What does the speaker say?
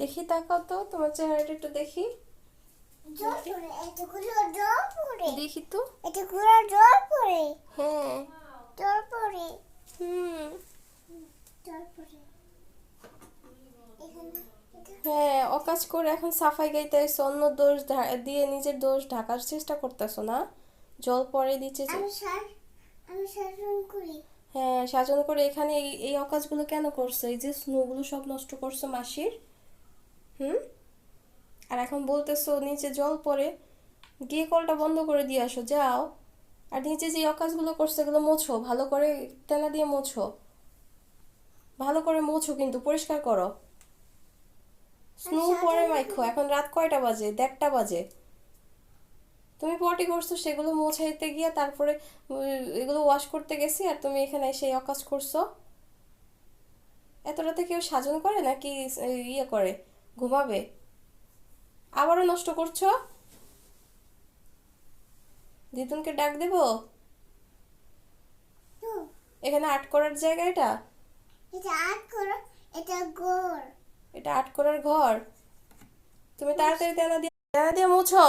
দেখি, তাকাও তো, তোমার চেহারাটা একটু দেখি। জল পড়ে, এতগুলো জল পড়ে। দেখি তো। এতগুলো জল পড়ে। হ্যাঁ। জল পড়ে। হুম। জল পড়ে। এখানে হ্যাঁ, অকাজ করে এখন সাফাই গাইতেছো, অন্য দোষ দিয়ে নিজের দোষ ঢাকার চেষ্টা করতেছো না? জল পরে দিচ্ছে যে। আমি শাসন করি। হ্যাঁ, সাজানো করে এখানে এই এই অকাজগুলো কেন করছো? এই যে স্নোগুলো সব নষ্ট করছো মাসির। হুম। আর এখন বলতেছো নিচে জল পড়ে, গিয়ে কলটা বন্ধ করে দিয়ে আসো, যাও। আর নিচে যে অকাজগুলো করছো এগুলো মোছো, ভালো করে তেনা দিয়ে মোছো, ভালো করে মোছো, কিন্তু পরিষ্কার করো। স্নো পরে মাইখো। এখন রাত কয়টা বাজে? 1:30 বাজে। তুমি পটি করছো, সেগুলো মোছাইতে গিয়ে তারপরে এগুলো ওয়াশ করতে গেছি, আর তুমি এখানে এসে এই অকাজ করছো। এত রাতে কেউ সাজন করে নাকি ইয়ে করে ঘুমাবে? আবারও নষ্ট করছো। দিদুনকে ডাক দেবো? এখানে আর্ট করার জায়গা এটা? এটা আট করো, এটা গোল। এটা আর্ট করার ঘর? তুমি তাড়াতাড়ি তেনা দিয়ে মুছো।